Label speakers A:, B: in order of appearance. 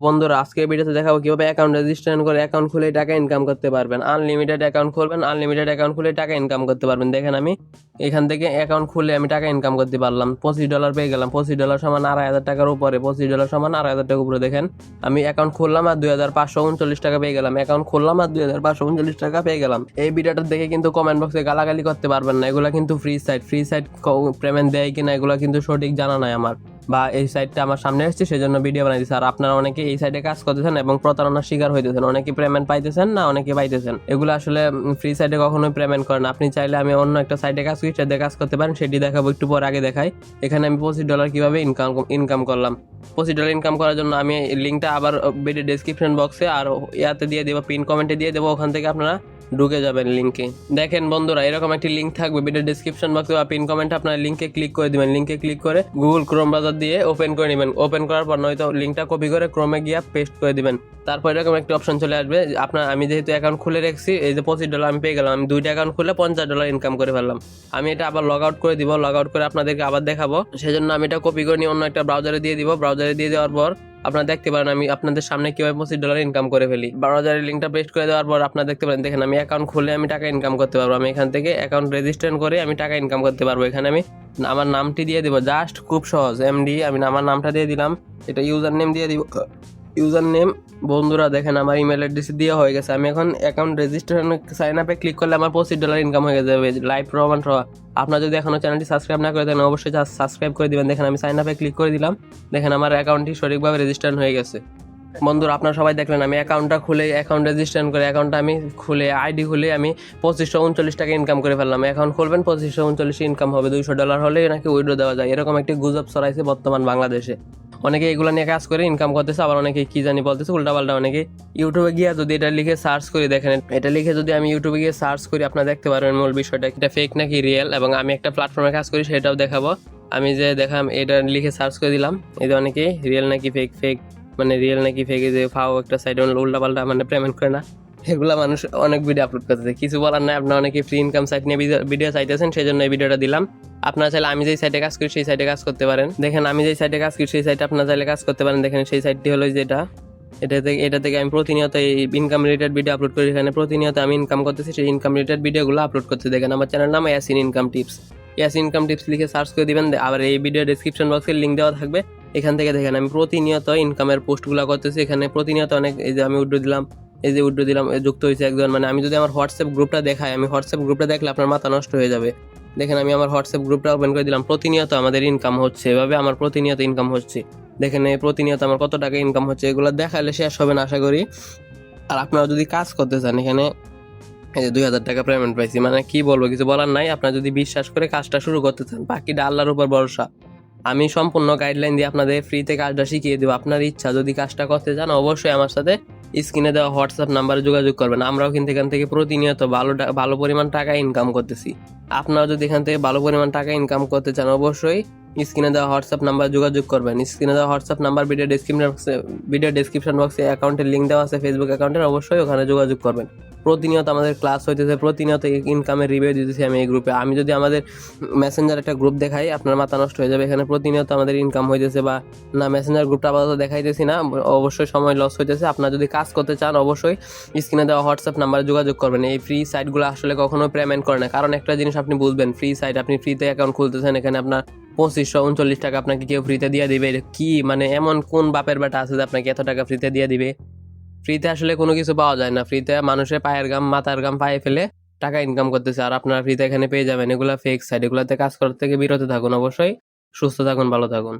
A: বন্ধুরা আজকে ভিডিওতে দেখাবো কিভাবে অ্যাকাউন্ট রেজিস্ট্রেশন করে অ্যাকাউন্ট খুলে টাকা ইনকাম করতে পারবেন। আনলিমিটেড অ্যাকাউন্ট খুলবেন, আনলিমিটেড অ্যাকাউন্ট খুলে টাকা ইনকাম করতে পারবেন। দেখেন আমি এখান থেকে অ্যাকাউন্ট খুলে আমি টাকা ইনকাম করতে পারলাম। $25 পেয়ে গেলাম। $25 সমান 2,500 টাকার উপরে। $25 সমান 2,500 টাকার উপরে। দেখেন আমি অ্যাকাউন্ট খুললাম আর 2,539 টাকা পেয়ে গেলাম। অ্যাকাউন্ট খুললাম আর 2,539 টাকা পেয়ে গেলাম। এই ভিডিওটা দেখে কিন্তু কমেন্ট বক্সে গালাগালি করতে পারবেন না। এগুলা কিন্তু ফ্রি সাইট পেমেন্ট দেয় কিনা এগুলা কিন্তু সঠিক জানা নাই আমার, বা এই সাইটটা আমার সামনে আসছে সেজন্য ভিডিও বানাই দিচ্ছি। আর আপনারা অনেকে এই সাইটে কাজ করতেছেন এবং প্রতারণার শিকার হইতেছেন, অনেকে পেমেন্ট পাইতেছেন না, অনেকে পাইতেছেন। এগুলো আসলে ফ্রি সাইটে কখনোই পেমেন্ট করেন। আপনি চাইলে আমি অন্য একটা সাইটে কাজ করি, সেটা কাজ করতে পারেন, সেটি দেখাবো একটু পর। আগে দেখাই এখানে আমি $25 কিভাবে ইনকাম করলাম। $25 ইনকাম করার জন্য আমি লিঙ্কটা আবার ভিডিও ডেসক্রিপশন বক্সে আর ইয়াতে দিয়ে দেবো, পিন কমেন্টে দিয়ে দেবো। ওখান থেকে আপনারা ঢুকে যাবেন লিঙ্কে। দেখেন বন্ধুরা এরকম একটি লিঙ্ক থাকবে ভিডিও ডেসক্রিপশন বক্সে বা পিন কমেন্টে। আপনার লিঙ্কে ক্লিক করে দিবেন। লিঙ্কে ক্লিক করে গুগল ক্রোম ব্রাউজার দিয়ে ওপেন করে নেবেন। ওপেন করার পর নয়তো লিঙ্কটা কপি করে ক্রোমে গিয়ে পেস্ট করে দিবেন। তারপর এরকম একটা অপশন চলে আসবে। আমি যেহেতু অ্যাকাউন্ট খুলে রেখেছি, এই যে $25 আমি পেয়ে গেলাম। আমি 2টা অ্যাকাউন্ট খুলে $50 ইনকাম করে ফেললাম। আমি এটা আবার লগ আউট করে দিব। লগ আউট করে আপনাদেরকে আবার দেখাবো। সেজন্য আমি এটা কপি করে নিয়ে অন্য একটা ব্রাউজারে দিয়ে দিব। ব্রাউজারে দিয়ে দেওয়ার পর আপনারা দেখতে পারেন আমি আপনাদের সামনে কিভাবে $25 ইনকাম করে ফেলি। ব্রাউজারের লিঙ্কটা পেস্ট করে দেওয়ার পর আপনারা দেখতে পারেন, দেখেন আমি অ্যাকাউন্ট খুলে আমি টাকা ইনকাম করতে পারবো। আমি এখান থেকে অ্যাকাউন্ট রেজিস্ট্রেশন করে আমি টাকা ইনকাম করতে পারবো। এখানে আমি আমার নামটি দিয়ে দিব, জাস্ট খুব সহজ, এমডি। আমি আমার নামটা দিয়ে দিলাম। এটা ইউজার নেম দিয়ে দিব, ইউজার নেম। বন্ধুরা দেখেন আমার ইমেল অ্যাড্রেস দিয়ে হয়ে গেছে। আমি এখন অ্যাকাউন্ট রেজিস্ট্রেশন সাইন আপে ক্লিক করলে আমার $25 ইনকাম হয়ে যাবে লাইভ প্রমাণ সহ। আপনারা যদি এখনো চ্যানেলটি সাবস্ক্রাইব না করে থাকেন অবশ্যই সাবস্ক্রাইব করে দিবেন। দেখেন আমি সাইন আপে ক্লিক করে দিলাম। দেখেন আমার অ্যাকাউন্টটি সঠিকভাবে রেজিস্ট্রেশন হয়ে গেছে। বন্ধুরা আপনারা সবাই দেখলেন আমি অ্যাকাউন্টটা খুলে অ্যাকাউন্ট রেজিস্ট্রেশন করে অ্যাকাউন্টটা আমি খুলে আইডি খুলে আমি $2539 টাকা ইনকাম করে ফেললাম। অ্যাকাউন্ট খুলবেন, $2539 ইনকাম হবে। $200 হলে নাকি উইড্রো দেওয়া যায়, এরকম একটি গুজব ছড়াইছে বর্তমান বাংলাদেশে। অনেকে এগুলো নিয়ে কাজ করে ইনকাম করতেছে, আবার অনেকে কি জানি বলতেছে উল্টাপাল্টা। অনেকে ইউটিউবে গিয়ে যদি এটা লিখে সার্চ করি, দেখেন এটা লিখে যদি আমি ইউটিউবে গিয়ে সার্চ করি, আপনারা দেখতে পারবেন মূল বিষয়টা এটা ফেক নাকি রিয়েল। এবং আমি একটা প্ল্যাটফর্মে কাজ করি সেটাও দেখাবো। আমি যে দেখাম এটা লিখে সার্চ করে দিলাম, এটা অনেকে রিয়েল নাকি ফেক মানে রিয়েল নাকি ফেক, যে ফাও একটা সাইডে উল্টাপাল্টা মানে পেমেন্ট করে না, এগুলা মানুষ অনেক ভিডিও আপলোড করতেছে। কিছু বলার নাই, আপনারা অনেকে ফ্রি ইনকাম সাইট নিয়ে ভিডিও চাইতেছেন, সেই জন্য এই ভিডিওটা দিলাম। আপনারা চাইলে আমি যেই সাইটে কাজ করি সেই সাইটে কাজ করতে পারেন। দেখেন আমি যেই সাইটে কাজ করি সেই সাইটে আপনারা চাইলে কাজ করতে পারেন। দেখেন সেই সাইটটি হলো যেটা, এটা থেকে আমি প্রতিনিয়ত এই ইনকাম রিলেটেড ভিডিও আপলোড করি। এখানে প্রতিনিয়ত আমি ইনকাম করতেছি, সেই ইনকাম রিলেটেড ভিডিওগুলো আপলোড করতে। দেখেন আমার চ্যানেল নাম Yasin income tips. Yasin income tips লিখে সার্চ করে দিবেন। আবার এই ভিডিও ডেসক্রিপশন বক্সে লিঙ্ক দেওয়া থাকবে। এখান থেকে দেখেন আমি প্রতিনিয়ত ইনকামের পোস্টগুলো করতেছি। এখানে প্রতিনিয়ত অনেক, এই যে আমি উইড্রো দিলাম, এই যে উইড্রো দিলাম, যুক্ত হয়েছে একজন। মানে আমি যদি আমার হোয়াটসঅ্যাপ গ্রুপটা দেখাই, আমি হোয়াটসঅ্যাপ গ্রুপটা দেখলে আপনার মাথা নষ্ট হয়ে যাবে। দেখেন আমি আমার হোয়াটসঅ্যাপ গ্রুপটা ওপেন করে দিলাম। প্রতিনিয়ত আমাদের ইনকাম হচ্ছে, এভাবে আমার প্রতিনিয়ত ইনকাম হচ্ছে। দেখেন এই প্রতিনিয়ত আমার কত টাকা ইনকাম হচ্ছে, এগুলো দেখালে শেষ হবে না আশা করি। আর আপনারা যদি কাজ করতে চান, এখানে এই যে 2,000 টাকা পেমেন্ট পাইছি, মানে কি বলবো, কিছু বলার নাই। আপনারা যদি বিশ্বাস করে কাজটা শুরু করতে চান, বাকিটা আল্লাহর উপর ভরসা। আমি সম্পূর্ণ গাইডলাইন দিয়ে আপনাদের ফ্রিতে কাজটা শিখিয়ে দেবো। আপনার ইচ্ছা যদি কাজটা করতে চান অবশ্যই আমার সাথে স্ক্রিনে দেওয়া হোয়াটসঅ্যাপ নাম্বারে যোগাযোগ করবেন। আমরাও কিন্তু এখান থেকে প্রতিনিয়ত ভালো পরিমাণ টাকা ইনকাম করতেছি। আপনারা যদি এখান থেকে ভালো পরিমাণ টাকা ইনকাম করতে চান অবশ্যই স্ক্রিনে দেওয়া হোয়াটসঅ্যাপ নাম্বার যোগাযোগ করবেন। স্ক্রিনে দেওয়া হোয়াটসঅ্যাপ নাম্বার ভিডিও ডেসক্রিপশন বক্সে অ্যাকাউন্টের লিঙ্ক দেওয়া আছে, ফেসবুক অ্যাকাউন্টের, অবশ্যই ওখানে যোগাযোগ করবেন। প্রতিনিয়ত আমাদের ক্লাস হইতেছে, প্রতিনিয়ত ইনকামের রিভিউ দিতেছি আমি এই গ্রুপে। আমি যদি আমাদের মেসেঞ্জার একটা গ্রুপ দেখাই আপনার মাথা নষ্ট হয়ে যাবে। এখানে প্রতিনিয়ত আমাদের ইনকাম হইতেছে, বা না মেসেঞ্জার গ্রুপটা আপাতত দেখাইতেছি না, অবশ্যই সময় লস হইতেছে। আপনারা যদি কাজ করতে চান অবশ্যই স্ক্রিনে দেওয়া হোয়াটসঅ্যাপ নাম্বারে যোগাযোগ করবেন। এই ফ্রি সাইটগুলো আসলে কখনো পেমেন্ট করে না, কারণ একটা জিনিস আপনি বুঝবেন, ফ্রি সাইট, আপনি ফ্রিতে অ্যাকাউন্ট খুলতেছেন, এখানে আপনার $2539 টাকা আপনাকে কেউ ফ্রিতে দিয়ে দিবে। কি মানে এমন কোন বাপের বেটা আছে যে আপনাকে এত টাকা ফ্রিতে দিয়ে দিবে? ফ্রিতে আসলে কোনো কিছু পাওয়া যায় না। ফ্রিতে মানুষের পায়ের গাম মাথার গাম পায়ে ফেলে টাকা ইনকাম করতেছে, আর আপনারা ফ্রিতে এখানে পেয়ে যাবেন। এগুলা ফেক সাইট, এগুলাতে কাজ করার থেকে বিরত থাকুন। অবশ্যই সুস্থ থাকুন, ভালো থাকুন।